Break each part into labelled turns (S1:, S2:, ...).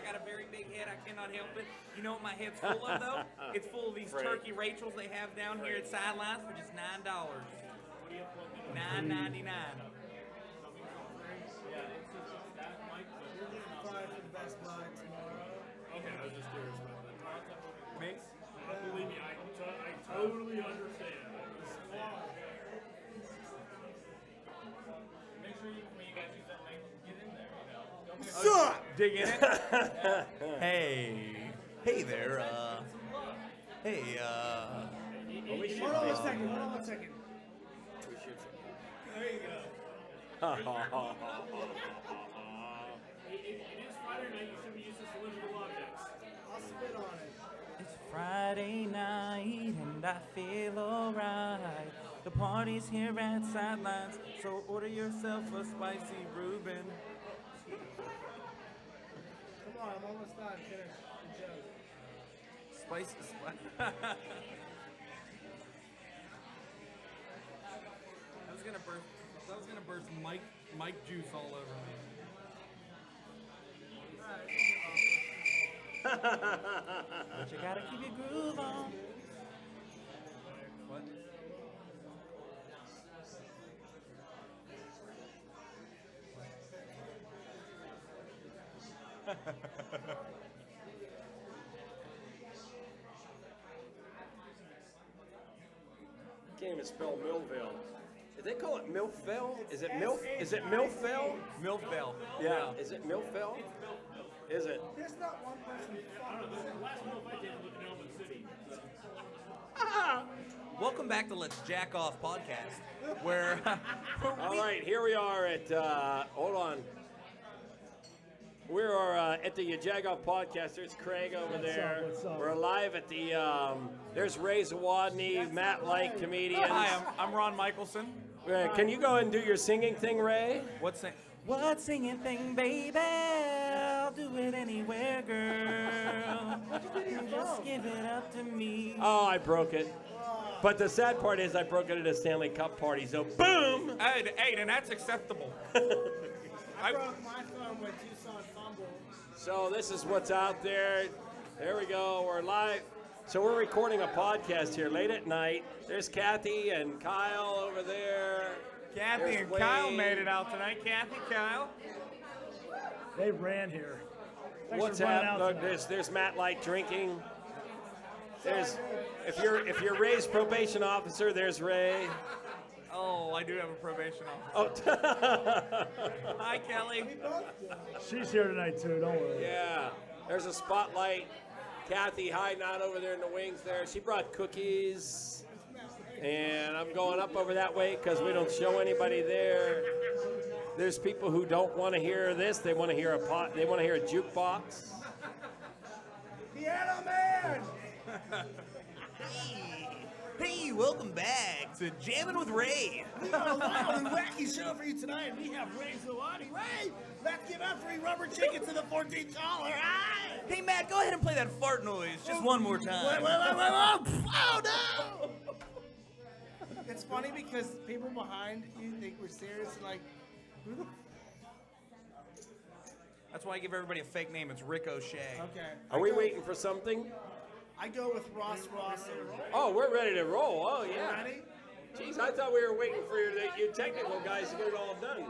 S1: got a very big head. I cannot help it. You know what my head's full of, though? It's full of these turkey Rachels they have down here at Sidelines for just $9. $9.99.
S2: Okay, I was just curious about that.
S1: Mix?
S2: Believe me, I totally understand.
S3: Make sure when you guys use that language, get in there, Don't be
S1: Dig in it. Hey there.
S4: Hold on one second.
S2: We should.
S4: There you go.
S2: It is Friday night. You should be used to cylindrical objects.
S4: I'll spit on it.
S1: It's Friday night and I feel alright. The party's here at Sidelines, so order yourself a spicy Reuben.
S4: Come on, I'm almost done. Finish the joke.
S1: Spicy. I was gonna burst Mike juice all over me. But you gotta keep your groove on. What?
S5: Can't even spell Millvale. Did they call it Millvale? Is it Millvale?
S1: Millvale.
S5: Yeah. Is it Millvale? Is it?
S4: There's not one person.
S2: I don't know. This is the last milk I did living in Elmwood City.
S1: Welcome back to Let's Jack Off podcast, where
S5: All right, here we are at, hold on. We are at the Ya Jagoff podcast. There's Craig over there.
S4: What's up?
S5: We're live at the, there's Ray Zawadney, Matt Light, comedians.
S1: Hi, I'm Ron Michelson.
S5: Can you go and do your singing thing, Ray?
S1: What singing thing, baby? I'll do it anywhere, girl. Just give it up to me.
S5: Oh, I broke it. But the sad part is I broke it at a Stanley Cup party, so boom!
S1: Hey, then that's acceptable.
S4: I broke my phone with Tucson fumble.
S5: So this is what's out there. There we go. We're live. So we're recording a podcast here late at night. There's Kathy and Kyle over there.
S1: Kathy
S5: There's
S1: and Kyle
S5: Wade.
S1: made it out tonight. Kathy, Kyle.
S4: They ran here. Thanks
S5: What's
S4: for running
S5: happening?
S4: out
S5: Look, there's Matt Light drinking. There's if you're Ray's probation officer, there's Ray.
S1: Oh, I do have a probation officer.
S5: Oh,
S1: Hi, Kelly.
S4: She's here tonight too. Don't worry.
S5: yeah. There's a spotlight. Kathy hiding out over there in the wings there. She brought cookies. And I'm going up over that way because we don't show anybody there. There's people who don't want to hear this. They want to hear They want to hear a jukebox.
S4: Piano Man.
S1: Hey, welcome back to Jammin' with Ray.
S4: We got a wild and wacky show for you tonight. We have Ray Zawadi. Ray, let's give up free rubber chicken to the 14th caller. Aye.
S1: Hey, Matt, go ahead and play that fart noise just one more time.
S4: Wait. Oh, no. It's funny because people behind you think we're serious and like, who the
S1: That's why I give everybody a fake name. It's Ricochet.
S4: Okay.
S5: Are we waiting for something?
S4: I go with Ross.
S5: Oh, we're ready to roll. Oh, yeah.
S4: Ready?
S5: Jeez, I thought we were waiting for you technical guys to get it all done.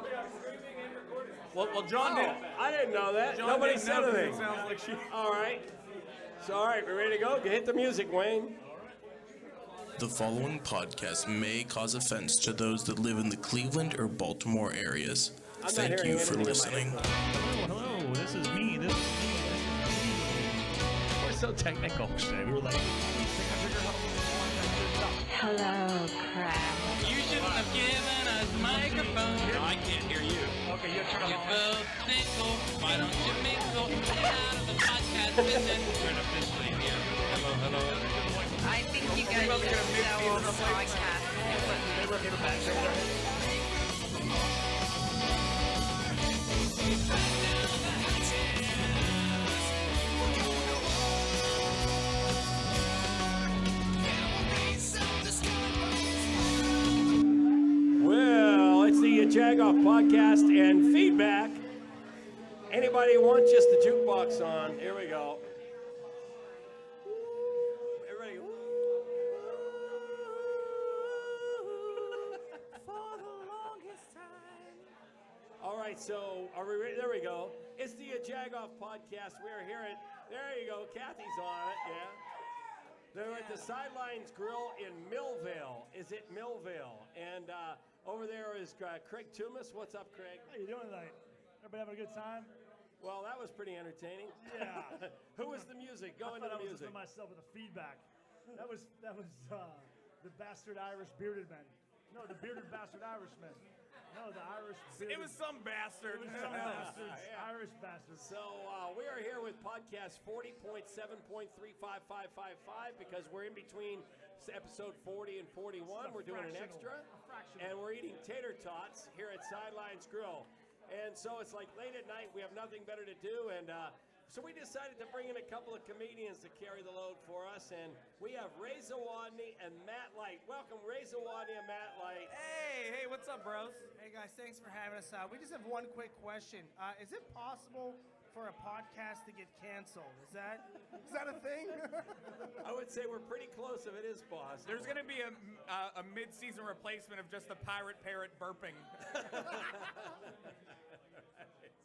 S1: Well, John
S5: Oh,
S1: didn't.
S5: I didn't know that.
S1: John
S5: Nobody
S1: didn't
S5: said
S1: know 'cause
S5: anything.
S1: It sounds like she.
S5: All right. So, all right, we ready to go? Hit the music, Wayne.
S6: The following podcast may cause offense to those that live in the Cleveland or Baltimore areas.
S5: not
S6: Thank
S5: hearing
S6: you for
S5: anything in my
S6: listening.
S7: Hello, this is me. We're so technical today. We were like,
S8: Hello, crap.
S3: You shouldn't have given us microphone. No, I can't hear you.
S7: okay, you turn
S3: You're
S7: off.
S3: both single. Why don't you mingle? Get out of the podcast business. We're officially here. Hello.
S8: I think you guys should sell all the podcast equipment.
S5: Well, it's the Ya Jagoff podcast and feedback. Anybody want just the jukebox on? Here we go. Everybody.
S1: For the longest time.
S5: All right, so are we ready? There we go. It's the Ya Jagoff podcast. We are here at, there you go, Kathy's on it, yeah. They're at the Sidelines Grill in Millvale. Is it Millvale? And over there is Craig Toomas. What's up, Craig?
S9: How you doing tonight? Everybody having a good time?
S5: Well, that was pretty entertaining.
S9: Yeah.
S5: Who was the music? Go
S9: I
S5: into
S9: thought
S5: the
S9: I was
S5: music.
S9: listening to myself with the feedback. That was the bastard Irish bearded men. No, the bearded bastard Irishmen. No, the Irish bearded.
S1: It was some bastard.
S9: It was some bastards.
S5: Yeah.
S9: Irish bastards.
S5: So we are here with podcast 40.7.35555 because we're in between episode 40 and 41. We're doing an extra. And we're eating tater tots here at Sidelines Grill. And so it's like late at night, we have nothing better to do, and so we decided to bring in a couple of comedians to carry the load for us, and we have Ray Zawadny and Matt Light. Welcome, Ray Zawadny and Matt Light.
S1: Hey, what's up, bros?
S4: Hey guys, thanks for having us. We just have one quick question. Is it possible for a podcast to get canceled? Is that a thing?
S5: I would say we're pretty close if it is possible.
S1: There's going to be a mid-season replacement of just the pirate parrot burping.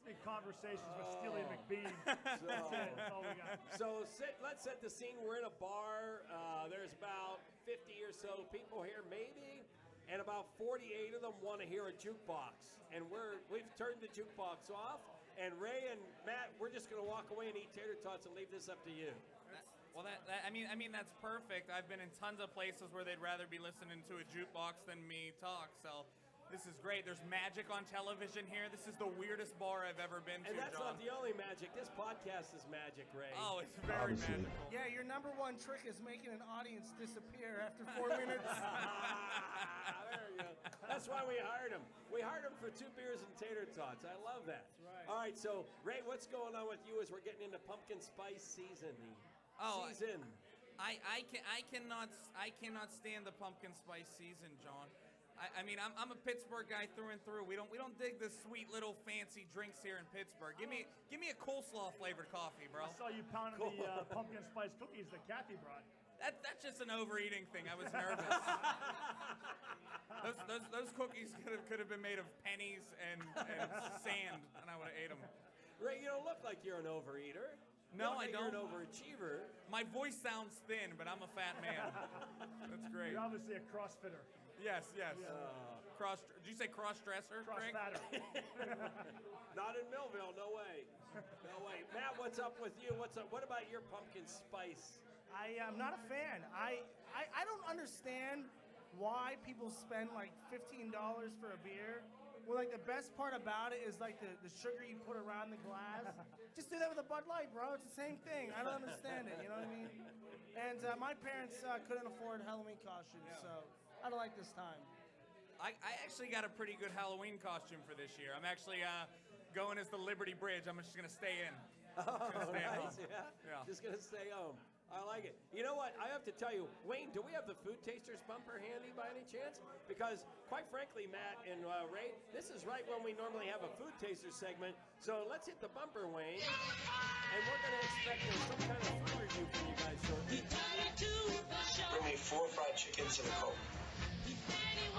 S9: Big conversations with Steely McBean. That's it. That's all we got.
S5: So let's set the scene. We're in a bar. There's about 50 or so people here, maybe, and about 48 of them want to hear a jukebox. And we've turned the jukebox off. And Ray and Matt, we're just going to walk away and eat tater tots and leave this up to you.
S1: I mean that's perfect. I've been in tons of places where they'd rather be listening to a jukebox than me talk. So this is great. There's magic on television here. This is the weirdest bar I've ever been to.
S5: And that's
S1: John.
S5: not the only magic. This podcast is magic, Ray.
S1: Oh, it's very magical.
S4: Yeah, your number one trick is making an audience disappear after 4 minutes.
S5: There you go. That's why we hired him. We hired him for 2 beers and tater tots. I love that.
S4: That's right.
S5: All right, so Ray, what's going on with you as we're getting into pumpkin spice season?
S1: I cannot stand the pumpkin spice season, John. I mean, I'm a Pittsburgh guy through and through. We don't dig the sweet little fancy drinks here in Pittsburgh. Give me a coleslaw flavored coffee, bro.
S9: I saw you pounding the pumpkin spice cookies that Kathy brought.
S1: That's just an overeating thing. I was nervous. those cookies could have been made of pennies and sand, and I would have ate them.
S5: Ray, you don't look like you're an overeater.
S1: No, I
S5: You're
S1: don't.
S5: an overachiever.
S1: My voice sounds thin, but I'm a fat man. That's great.
S9: You're obviously a CrossFitter.
S1: Yes. Did you say cross-dresser? Craig?
S9: Cross-fatter.
S5: Not in Millvale, no way. No way. Matt, what's up with you? What's up? What about your pumpkin spice?
S4: I'm not a fan. I don't understand why people spend like $15 for a beer. Well, like the best part about it is like the sugar you put around the glass. Just do that with a Bud Light, bro. It's the same thing. I don't understand it. You know what I mean? And my parents couldn't afford Halloween costumes, so I don't like this time.
S1: I actually got a pretty good Halloween costume for this year. I'm actually going as the Liberty Bridge. I'm just going to stay in.
S5: Nice, yeah. Just going to stay home. I like it. You know what? I have to tell you, Wayne, do we have the Food Tasters bumper handy by any chance? Because, quite frankly, Matt and Ray, this is right when we normally have a Food Tasters segment. So let's hit the bumper, Wayne. And we're going to expect some kind of food review from you guys shortly.
S10: Bring me 4 fried chickens and a Coke.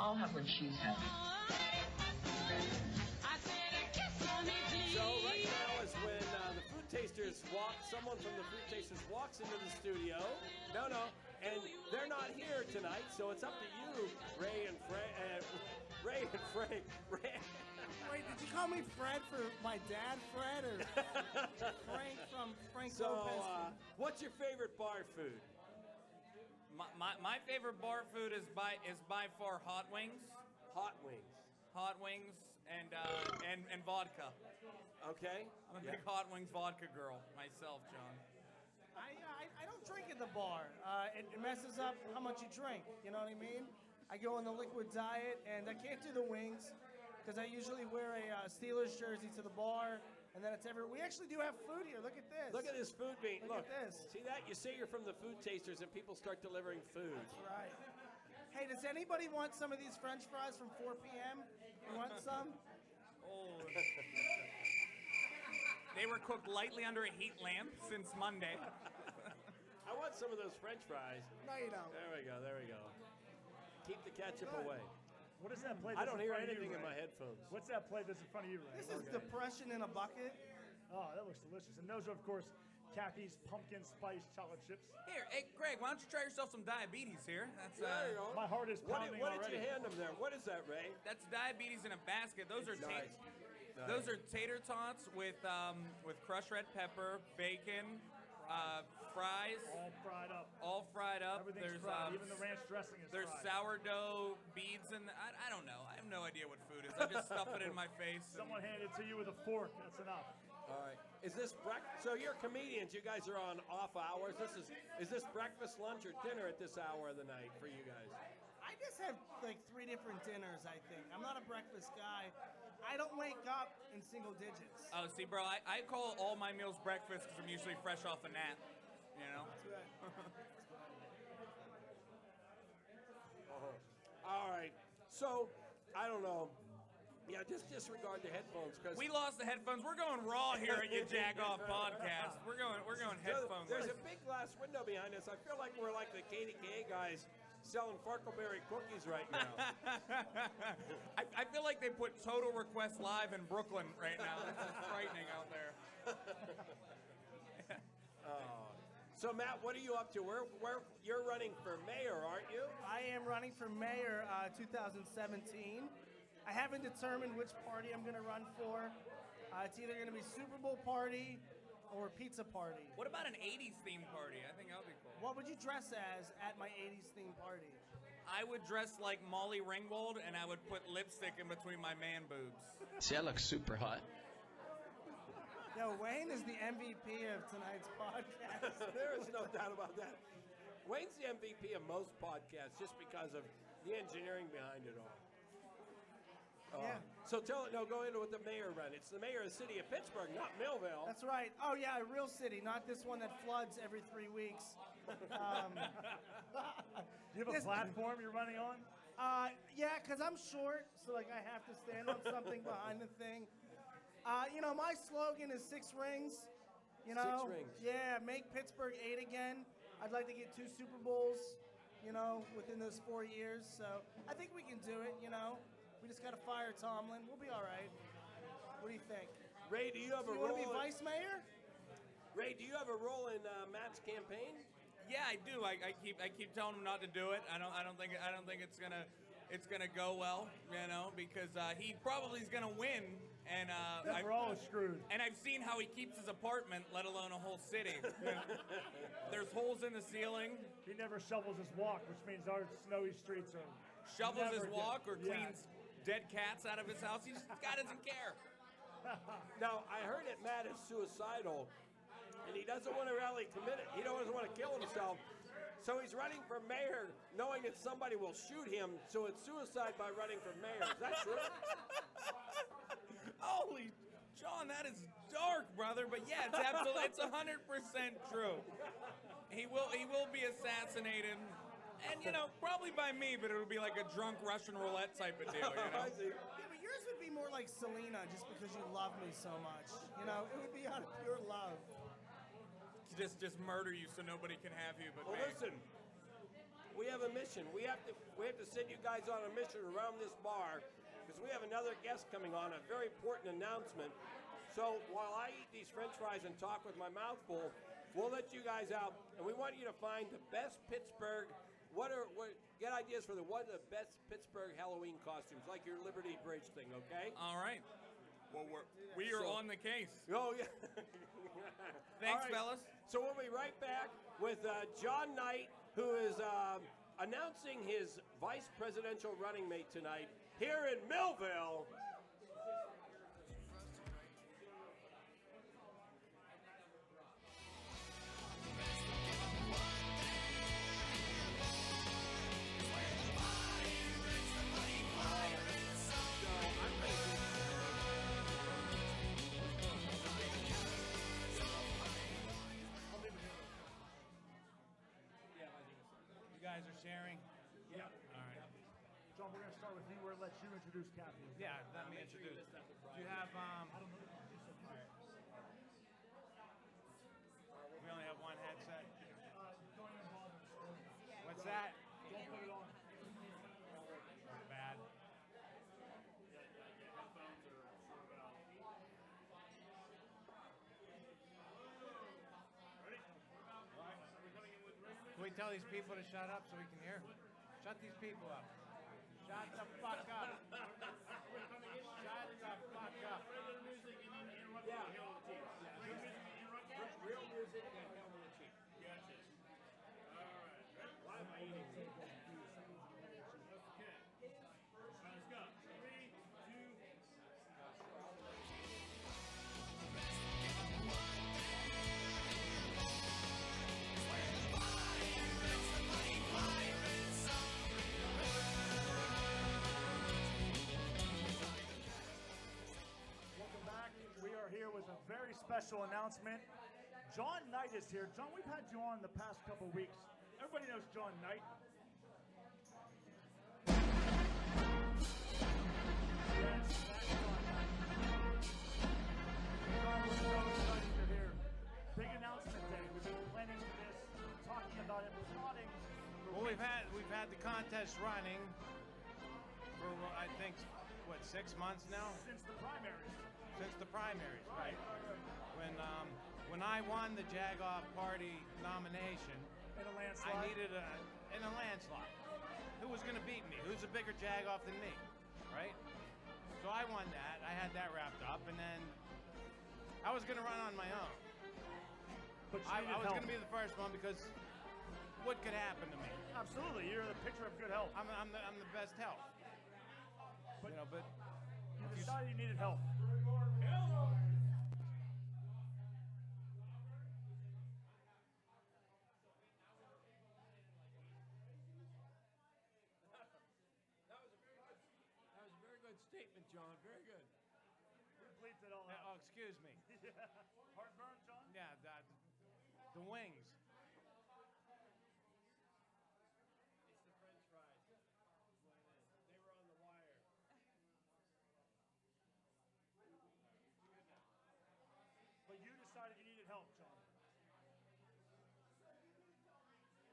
S8: I'll have what she's having.
S5: So right now is when the Food Tasters someone from the Food Tasters walks into the studio. No, and they're not here tonight, so it's up to you, Ray and Frank.
S4: Wait, did you call me Fred for my dad, Fred, or Frank from Frank
S5: So,
S4: Lopez?
S5: what's your favorite bar food?
S1: My favorite bar food is by far hot wings.
S5: Hot wings.
S1: Hot wings and vodka.
S5: Okay.
S1: I'm a big hot wings vodka girl myself, John.
S4: I don't drink at the bar. It messes up how much you drink. You know what I mean? I go on the liquid diet, and I can't do the wings because I usually wear a Steelers jersey to the bar, and then it's everywhere. We actually do have food here. Look at this.
S5: Look at this food being.
S4: Look at this.
S5: See that? You say you're from the Food Tasters, and people start delivering food.
S4: That's right. Hey, does anybody want some of these French fries from 4 p.m.? You want some?
S1: Oh. They were cooked lightly under a heat lamp since Monday.
S5: I want some of those French fries.
S4: No, you don't.
S5: There we go. Keep the ketchup away.
S9: What is that plate?
S5: I
S9: that's
S5: don't
S9: in
S5: hear
S9: front of you,
S5: anything in
S9: Ray?
S5: my headphones.
S9: What's that plate that's in front of you, Ray?
S4: This is depression in a bucket.
S9: Oh, that looks delicious. And those are, of course, Kathy's pumpkin spice chocolate chips.
S1: Here, hey, Greg, why don't you try yourself some diabetes here? That's
S5: There you go.
S9: My heart is pounding
S5: What
S9: already.
S5: did you hand them there? What is that, Ray?
S1: That's diabetes in a basket. Those are
S5: Nice.
S1: those are tater tots with crushed red pepper, bacon, fries.
S9: All fried up.
S1: There's
S9: Everything's fried. Even the ranch dressing is
S1: there's
S9: fried.
S1: sourdough beads and I don't know. I have no idea what food is. I just stuff it in my face.
S9: Someone handed it to you with a fork. That's enough.
S5: All right. Is this breakfast? So you're comedians. You guys are on off hours. Is this breakfast, lunch, or dinner at this hour of the night for you guys?
S4: I just have like 3 different dinners, I think. I'm not a breakfast guy. I don't wake up in single digits.
S1: Oh, see, bro, I call all my meals breakfast because I'm usually fresh off a nap. You know?
S5: All right. So, I don't know. Yeah, just disregard the headphones because
S1: We lost the headphones. We're going raw here at Ya Jagoff podcast. We're going headphones.
S5: There's a big glass window behind us. I feel like we're like the KDK guys selling Farkleberry cookies right now.
S1: I feel like they put Total Request Live in Brooklyn right now. This is frightening out there.
S5: So Matt, what are you up to? Where you're running for mayor, aren't you?
S4: I am running for mayor 2017. I haven't determined which party I'm going to run for. It's either going to be Super Bowl party or pizza party.
S1: What about an 80s themed party? I think that would be cool.
S4: What would you dress as at my 80s themed party?
S1: I would dress like Molly Ringwald, and I would put lipstick in between my man boobs.
S3: See, I look super hot.
S4: Yo, Wayne is the MVP of tonight's podcast.
S5: There is no doubt about that. Wayne's the MVP of most podcasts just because of the engineering behind it all.
S4: Yeah.
S5: So go into what the mayor run. It's the mayor of the city of Pittsburgh, not Millvale.
S4: That's right. Oh, yeah, a real city, not this one that floods every 3 weeks.
S9: Do you have a platform you're running on?
S4: Yeah, because I'm short, so like I have to stand on something behind the thing. My slogan is 6 rings.
S5: 6 rings.
S4: Yeah, make Pittsburgh 8 again. I'd like to get 2 Super Bowls, within those 4 years. So I think we can do it, We just got to fire Tomlin. We'll be all right. What do you think?
S5: Ray, do you have a
S4: You
S5: role?
S4: want to be vice mayor?
S5: Ray, do you have a role in Matt's campaign?
S1: Yeah, I do. I keep telling him not to do it. I don't think it's gonna go well, because he probably is gonna win. And
S9: we're all screwed.
S1: And I've seen how he keeps his apartment, let alone a whole city. There's holes in the ceiling.
S9: He never shovels his walk, which means our snowy streets are.
S1: Shovels his
S9: never
S1: walk or
S9: good.
S1: cleans dead cats out of his house. This guy doesn't care.
S5: Now, I heard that Matt is suicidal, and he doesn't want to really commit it. He doesn't want to kill himself. So he's running for mayor knowing that somebody will shoot him, so it's suicide by running for mayor. Is that true?
S1: Holy John, that is dark, brother. But yeah, it's absolutely, it's 100% true. He will be assassinated. And, probably by me, but it'll be like a drunk Russian roulette type of deal,
S5: I see.
S4: Yeah, but yours would be more like Selena, just because you love me so much. It would be out of pure love.
S1: Just murder you so nobody can have you but
S5: Well,
S1: me.
S5: listen, we have a mission. We have to send you guys on a mission around this bar because we have another guest coming on, a very important announcement. So while I eat these French fries and talk with my mouth full, we'll let you guys out, and we want you to find the best Pittsburgh. Get ideas for the best Pittsburgh Halloween costumes, like your Liberty Bridge thing, okay?
S1: All right. Well, we are on the case.
S5: Oh, yeah.
S1: Thanks,
S5: All right.
S1: fellas.
S5: So we'll be right back with John Knight, who is announcing his vice presidential running mate tonight here in Millvale.
S1: Guys are sharing.
S9: Yeah.
S1: All right.
S9: John, we're going to start with you. We're going to let you introduce Kathy.
S1: Yeah, let me introduce. Do you have
S11: these people to shut up so we can hear. Shut these people up. Shut the fuck up. Shut the fuck up.
S5: Real music and hell with the chief.
S2: Gotcha. All right. Why am I eating? Okay. All right, let's go. 3, 2.
S9: Welcome back. We are here with a very special announcement. John Knight is here. John, we've had you on the past couple weeks. Everybody knows John Knight. Yes, that's John Knight. John, we're so excited you're here. Big announcement day. We've been planning for this, talking about it, plotting.
S11: Well, we've had the contest running for I think 6 months now.
S9: Since the primaries.
S11: Since the primaries, right? When I won the Jagoff Party nomination,
S9: in a landslide.
S11: I needed in a landslide. Who was going to beat me? Who's a bigger Jagoff than me, right? So I won that. I had that wrapped up, and then I was going to run on my own.
S9: But
S11: I was going to be the first one because what could happen to me?
S9: Absolutely, you're the picture of good health.
S11: I'm the best health.
S9: But
S11: you
S9: decided you needed help.
S5: That was a very good statement, John. Very good.
S9: We bleeped it all out.
S11: Oh, excuse me.
S9: Yeah. Heartburn, John?
S11: Yeah, the wings.
S5: It's the French fries. They were on the wire.
S9: But you decided you needed help, John.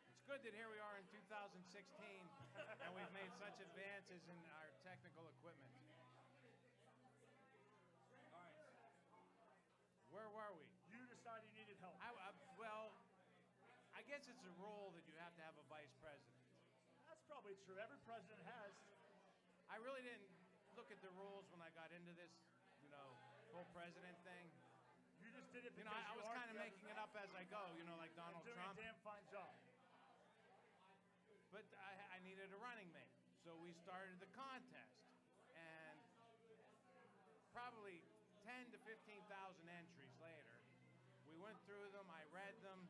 S11: It's good that here we are in 2016 and we've made such advances in our technical equipment.
S5: All right.
S11: Where were we?
S9: You decided you needed help.
S11: Well, I guess it's a rule that you have to have a vice president.
S9: That's probably true. Every president has.
S11: I really didn't look at the rules when I got into this, whole president thing.
S9: You just did it because
S11: I was kind of making it up as I go, like Donald Trump.
S9: Doing a damn fine job.
S11: But I needed a running mate, so we started the contest, and probably 10 to 15,000 entries later, we went through them. I read them.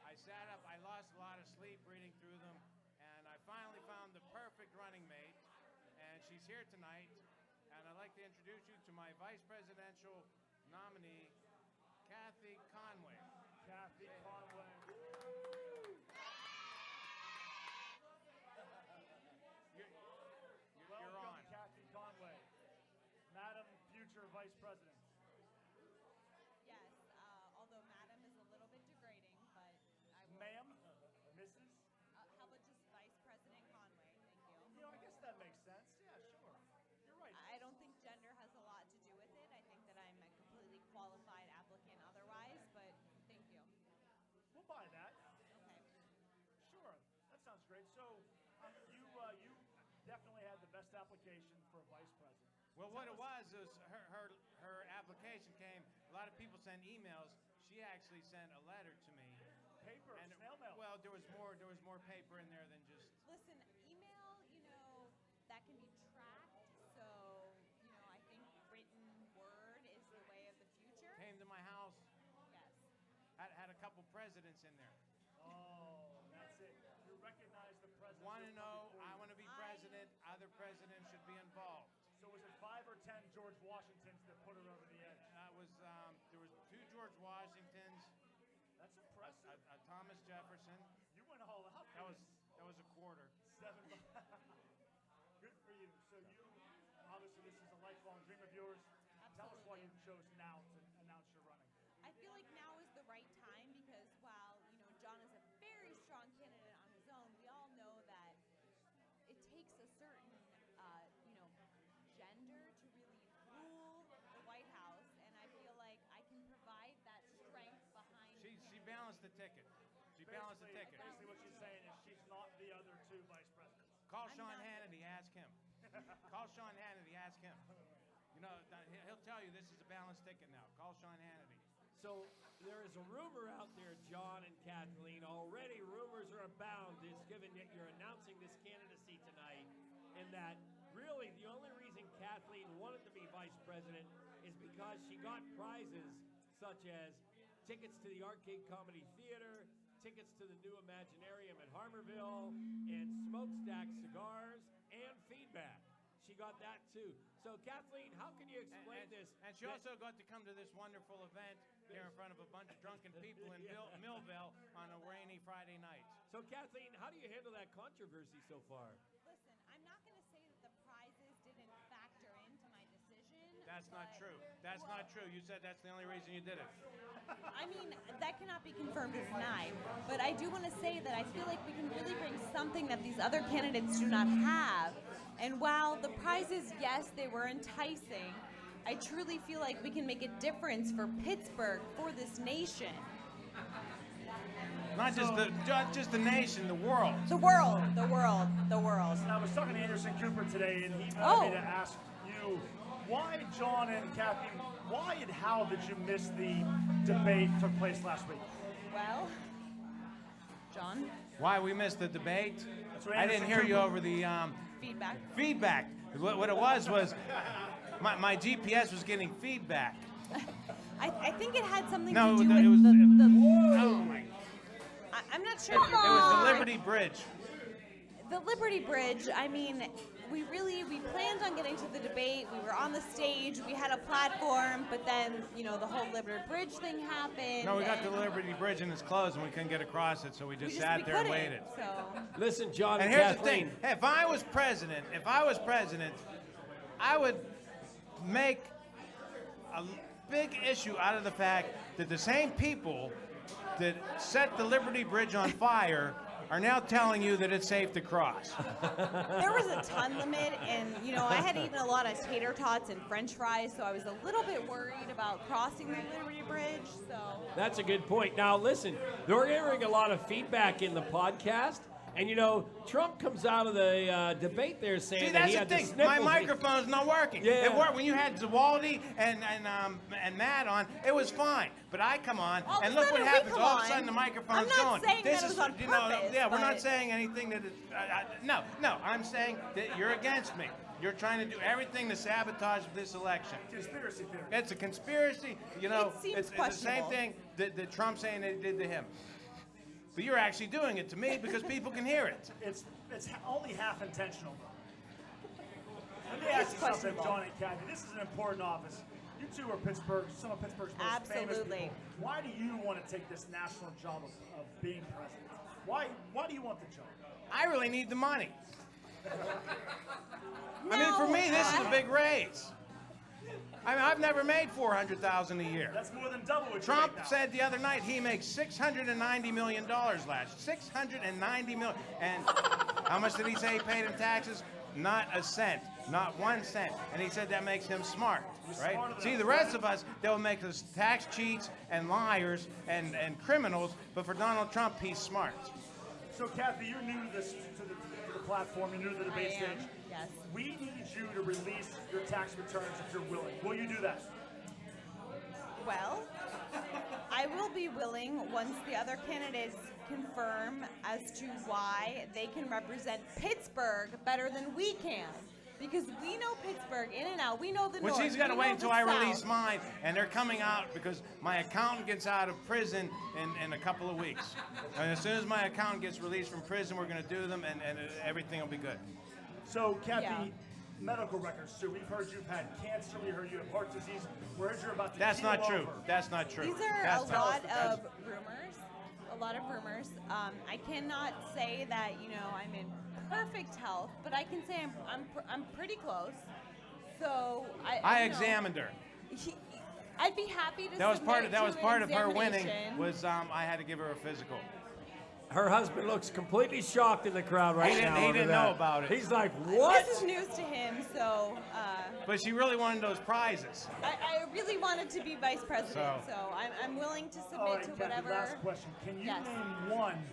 S11: I sat up. I lost a lot of sleep reading through them, and I finally found the perfect running mate, and she's here tonight. And I'd like to introduce you to my vice presidential nominee, Kathy Conway.
S9: Kathy Conway.
S11: You're on.
S9: Kathy Conway, Madam Future Vice President.
S12: Yes, although Madam is a little bit degrading, but I will.
S9: Ma'am, Mrs.
S12: How about just Vice President Conway? Thank you.
S9: I guess that makes sense. Yeah, sure. You're right.
S12: I don't think gender has a lot to do with it. I think that I'm a completely qualified applicant otherwise, but thank you.
S9: We'll buy that.
S12: Okay.
S9: Sure. That sounds great. So, you definitely had the best application for vice president.
S11: Well, what it was her application came. A lot of people send emails. She actually sent a letter to me.
S9: Paper,
S11: and
S9: snail mail.
S11: Well, there was more paper in there than just.
S12: Listen, email, that can be tracked. So, I think written word is the way of the future.
S11: Came to my house.
S12: Yes.
S11: Had a couple presidents in there.
S9: Oh, that's it. You recognize the president.
S11: Want to know? I want to be president. Other presidents should be involved.
S9: So was it 5 or 10 George Washingtons that put her over the edge?
S11: There was 2 George Washingtons.
S9: That's impressive.
S11: A Thomas Jefferson.
S9: You went all out.
S11: That was a quarter.
S9: 7. Good for you. So you, obviously, this is a lifelong dream of yours.
S12: Absolutely.
S9: Tell us why you chose now to announce your running.
S12: I feel like now is the right time because while, John is a very strong candidate on his own, we all know that it takes a certain, gender to really rule the White House, and I feel like I can provide that strength behind
S11: She balanced the ticket. She balance the ticket.
S9: Basically what she's saying is she's not the other two vice presidents.
S11: Call Sean Hannity, ask him. Call Sean Hannity, ask him. You know, he'll tell you this is a balanced ticket now. Call Sean Hannity.
S5: So there is a rumor out there, John and Kathleen. Already rumors are abound. It's given that you're announcing this candidacy tonight, and that really the only reason Kathleen wanted to be vice president is because she got prizes such as tickets to the Arcade Comedy Theater, tickets to the new Imaginarium at Harmerville, and Smokestack cigars and feedback. She got that too. So Kathleen, how can you explain this?
S11: And she also got to come to this wonderful event here in front of a bunch of drunken people in Millvale on a rainy Friday night.
S5: So Kathleen, how do you handle that controversy so far?
S12: Listen, I'm not going to say that the prizes didn't factor into my decision.
S11: That's not true. That's not true. You said that's the only reason you did it.
S12: I mean, that cannot be confirmed or denied. But I do want to say that I feel like we can really bring something that these other candidates do not have. And while the prizes, yes, they were enticing, I truly feel like we can make a difference for Pittsburgh, for this nation.
S11: Not just the nation, the world.
S12: The world, the world, the world.
S9: I was talking to Anderson Cooper today, and he wanted me to ask you, why, John and Kathy, why and how did you miss the debate took place last week?
S12: Well, John?
S11: Why we missed the debate? I
S9: Anderson
S11: didn't hear you
S9: Cooper.
S11: over the
S12: Feedback.
S11: What it was my GPS was getting feedback.
S12: I think it had something
S11: No,
S12: to do
S11: it
S12: with
S11: was oh my!
S12: I'm not sure.
S11: It was the Liberty Bridge.
S12: The Liberty Bridge, I mean, we planned on getting to the debate. We were on the stage. We had a platform, but then, you know, the whole Liberty Bridge thing happened.
S11: No, we got the Liberty Bridge and it's closed and we couldn't get across it, so we just sat there and
S12: couldn't,
S11: waited.
S12: So.
S5: Listen, John
S11: And
S5: and
S11: here's
S5: Kathleen.
S11: the thing. Hey, if I was president, I would make a big issue out of the fact that the same people that set the Liberty Bridge on fire are now telling you that it's safe to cross.
S12: There was a ton limit, and, you know, I had eaten a lot of tater tots and french fries, so I was a little bit worried about crossing the Liberty Bridge, so.
S5: That's a good point. Now, listen, they're hearing a lot of feedback in the podcast. And, you know, Trump comes out of the debate there saying
S11: See,
S5: that
S11: that's
S5: he
S11: the
S5: had
S11: thing.
S5: the sniffles.
S11: My microphone's not working.
S5: Yeah.
S11: It worked when you had Zawaldi and Matt on. It was fine. But I come on,
S12: All of
S11: and
S12: a
S11: look
S12: sudden
S11: what
S12: we
S11: happens.
S12: come
S11: All of a
S12: on.
S11: sudden the microphone's
S12: I'm not
S11: going.
S12: saying
S11: This
S12: that it
S11: is,
S12: was on
S11: you know,
S12: purpose,
S11: yeah, we're not
S12: but-
S11: saying anything that. No. I'm saying that you're against me. You're trying to do everything to sabotage this election.
S9: Conspiracy theory.
S11: It's a conspiracy. You know,
S12: It seems
S11: it's the same
S12: questionable.
S11: thing that Trump saying they did to him. But you're actually doing it to me because people can hear it.
S9: It's only half intentional, though. Let me ask you something, John and Kathy. This is an important office. You two are some of Pittsburgh's most famous
S12: Absolutely.
S9: people. Why do you want to take this national job of being president? Why do you want the job?
S11: I really need the money. I mean, for me, this is a big raise. I mean, I've never made $400,000 a year.
S9: That's more than double what
S11: Trump
S9: you make now.
S11: said the other night he makes $690 million last. $690 million. And how much did he say he paid in taxes? Not a cent, not 1 cent. And he said that makes him smart, right? See, the rest of us, they'll make us tax cheats and liars and criminals. But for Donald Trump, he's smart.
S9: So, Kathy, you're new to this to the platform. You're new to the debate
S12: I am,
S9: stage.
S12: yes.
S9: We need you to release your tax returns if you're willing. Will you do that?
S12: Well, I will be willing once the other candidates confirm as to why they can represent Pittsburgh better than we can. Because we know Pittsburgh in and out. We know the
S11: Well,
S12: North.
S11: she's got to
S12: we
S11: wait
S12: know
S11: until
S12: the
S11: I
S12: South.
S11: release mine, and they're coming out because my accountant gets out of prison in a couple of weeks. And as soon as my accountant gets released from prison, we're going to do them, and everything will be good.
S9: So, Kathy,
S12: Yeah.
S9: medical records. So we've heard you've had cancer. We heard you have heart disease. We heard you're about to
S11: That's
S9: keel
S11: not true.
S9: over.
S11: That's not true.
S12: These are
S11: That's
S12: a
S11: not-
S12: lot
S11: that's-
S12: of rumors. A lot of rumors. I cannot say that I'm in perfect health, but I can say I'm pretty close. So
S11: I examined her.
S12: I'd be happy to.
S11: That was part of
S12: submit to
S11: her
S12: an
S11: winning.
S12: examination.
S11: Was I had to give her a physical.
S5: Her husband looks completely shocked in the crowd right now.
S11: He
S5: over
S11: didn't
S5: that.
S11: know about it.
S5: He's like, what?
S12: This is news to him, so.
S11: but she really wanted those prizes.
S12: I really wanted to be vice president, so I'm willing to submit
S9: All right,
S12: to
S9: Kathy,
S12: whatever.
S9: last question. Can you
S12: Yes.
S9: name one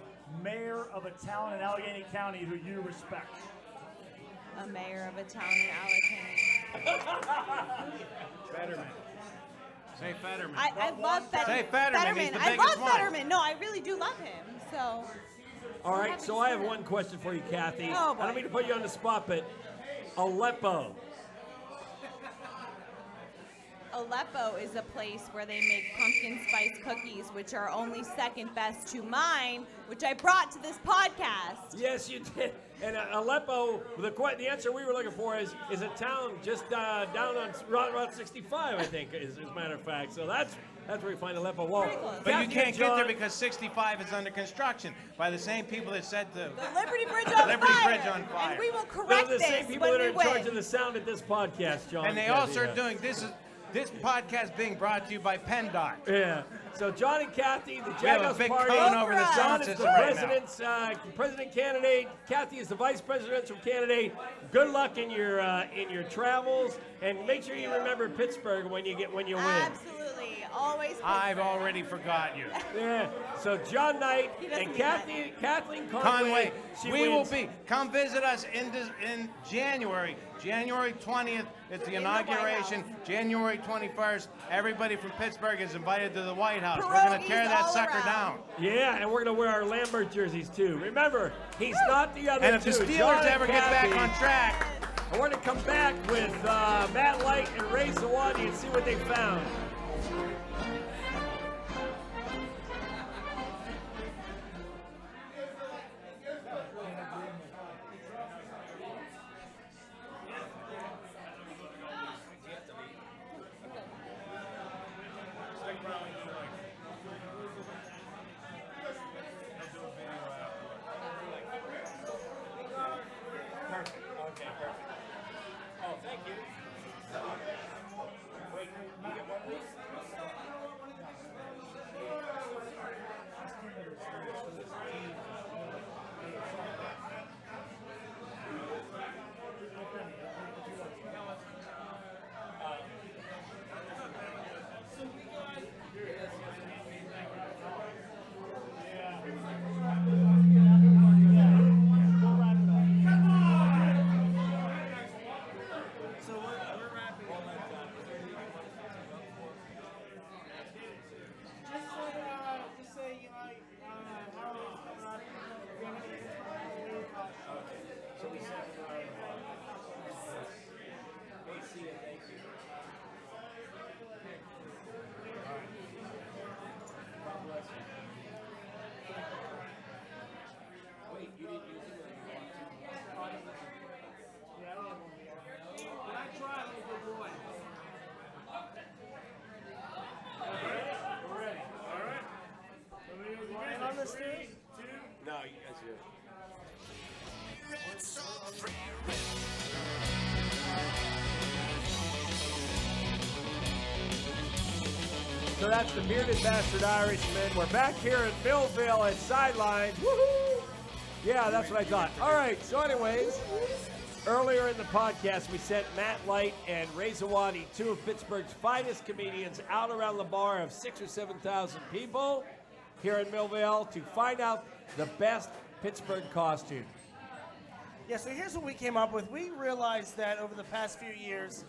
S9: mayor of a town in Allegheny County who you respect?
S12: A mayor of a town in Allegheny.
S11: Fetterman. Say Fetterman.
S12: I love Fetterman.
S11: Say Fetterman. He's the
S12: I
S11: biggest
S12: love
S11: one.
S12: Fetterman. No, I really do love him. So.
S5: All right, so I have one question for you, Kathy.
S12: Oh, boy.
S5: I don't mean to put you on the spot, but Aleppo.
S12: Aleppo is a place where they make pumpkin spice cookies, which are only second best to mine, which I brought to this podcast.
S5: Yes, you did. And Aleppo, the answer we were looking for is a town just down on Route 65, I think, as a matter of fact. So that's where you find Aleppo. Whoa.
S11: But
S5: Kathy
S11: you can't
S5: and
S11: get there
S5: John-
S11: because 65 is under construction by the same people that set the
S12: Liberty Bridge on
S11: Liberty
S12: fire.
S11: Bridge on fire.
S12: And we will correct
S5: They're the same
S12: this
S5: people
S12: when
S5: that are
S12: we
S5: in charge
S12: win.
S5: of the sound at this podcast, John.
S11: And they
S5: Kathy,
S11: also
S5: yeah.
S11: are doing this podcast being brought to you by PennDOT.
S5: Yeah. So John and Kathy, the
S11: We have a
S5: Jagoff
S11: big
S5: party.
S11: cone over the
S5: John
S11: sound
S5: is the
S11: system right now.
S5: president's president candidate. Kathy is the vice presidential candidate. Good luck in your travels, and make sure you remember Pittsburgh when you win.
S12: Absolutely. Always.
S11: I've already forgot you.
S5: Yeah. So John Knight
S12: He doesn't
S5: and
S12: mean that.
S5: Kathleen
S11: Conway,
S5: she
S11: we
S5: wins.
S11: will be. Come visit us in January. January 20th, it's the
S12: In the White
S11: inauguration.
S12: House.
S11: January 21st, everybody from Pittsburgh is invited to the White House. We're going to tear
S12: Pierogies
S11: that
S12: all
S11: sucker
S12: around.
S11: down.
S5: Yeah, and we're gonna wear our Lambert jerseys too. Remember, he's not the other
S11: And if
S5: two.
S11: the Steelers
S5: John and
S11: ever get back
S5: Kathy.
S11: on track,
S5: And we're gonna come back with Matt Light and Ray Zawadi and see what they found. Perfect. Okay, perfect. Oh, thank you. Wait, you get one of these?
S4: So we're wrapping up. Just say, you know, Halloween's coming up. We're gonna get
S5: So we said, hey, see you, thank you. God bless you. Wait, you didn't use it when you wanted to?
S4: Yeah, I don't have one more. But I tried, I'm a good boy.
S9: We're ready. All right.
S4: And on this thing,
S5: No, you guys do it. So that's the Bearded Bastard Irishman. We're back here in Millvale at Sidelines. Woohoo! Yeah, that's what I thought. All right, so anyways, earlier in the podcast, we sent Matt Light and Ray Zawadi, two of Pittsburgh's finest comedians, out around the bar of 6,000 or 7,000 people here in Millvale to find out the best Pittsburgh costume.
S4: yeah, so here's what we came up with. We realized that over the past few years,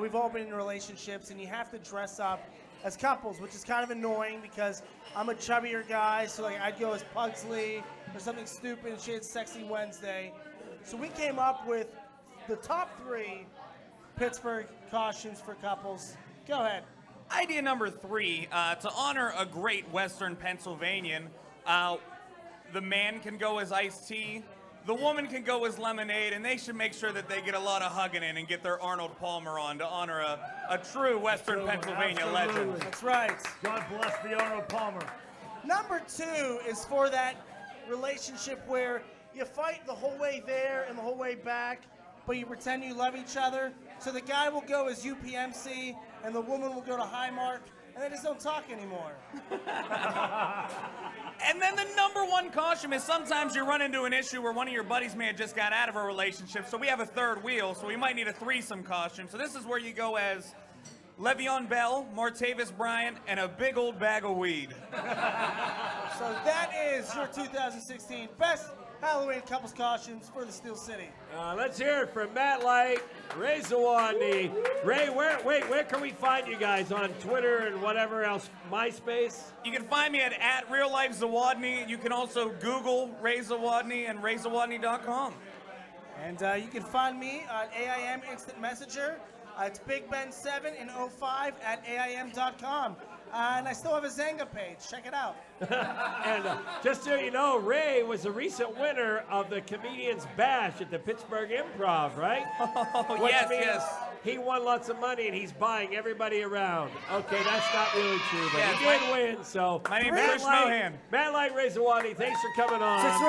S4: we've all been in relationships, and you have to dress up as couples, which is kind of annoying because I'm a chubbier guy, so like I'd go as Pugsley or something stupid, and she had Sexy Wednesday. So we came up with the top 3 Pittsburgh costumes for couples. Go ahead.
S1: Idea number 3, to honor a great Western Pennsylvanian, the man can go as iced tea, the woman can go as lemonade, and they should make sure that they get a lot of hugging in and get their Arnold Palmer on to honor a true Western Pennsylvania legend.
S4: That's right.
S9: God bless the Arnold Palmer.
S4: Number 2 is for that relationship where you fight the whole way there and the whole way back, but you pretend you love each other. So the guy will go as UPMC, and the woman will go to Highmark, and they just don't talk anymore.
S1: And then the number one caution is sometimes you run into an issue where one of your buddies may have just got out of a relationship, so we have a third wheel, so we might need a threesome costume. So this is where you go as Le'Veon Bell, Martavis Bryant, and a big old bag of weed.
S4: So that is your 2016 best Halloween couples costumes for the Steel City.
S5: Let's hear it from Matt Light, Ray Zawadney. Ray, where can we find you guys on Twitter and whatever else? MySpace?
S1: You can find me at Real Life Zawadney. You can also Google Ray Zawadney and RayZawadney.com.
S4: And you can find me on AIM Instant Messenger. It's Big Ben 7 in 05 at AIM.com. And I still have a Zanga page. Check it out.
S5: And just so you know, Ray was a recent winner of the Comedians Bash at the Pittsburgh Improv, right?
S1: Oh,
S5: Which
S1: yes,
S5: means
S1: yes.
S5: He won lots of money and he's buying everybody around. Okay, that's not really true, but
S1: Yes,
S5: he did win. So
S1: my name's Chris Mohan.
S5: Matt Light, Ray Zawadney, thanks for coming on.
S4: 6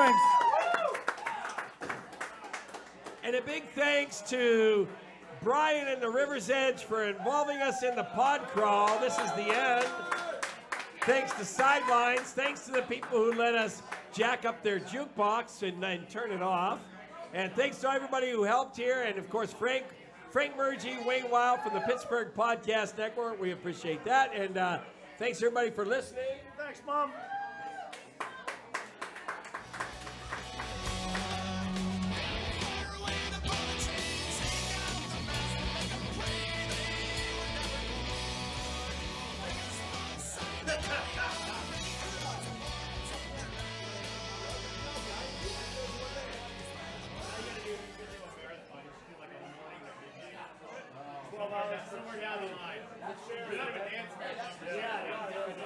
S4: rings.
S5: And a big thanks to Brian and the River's Edge for involving us in the pod crawl. This is the end. Thanks to Sidelines. Thanks to the people who let us jack up their jukebox and then turn it off. And thanks to everybody who helped here. And of course, Frank Murgy, Wayne Wild from the Pittsburgh Podcast Network. We appreciate that. And thanks everybody for listening.
S9: Thanks, Mom.
S2: Somewhere down the line. We're not even dancing. Yeah.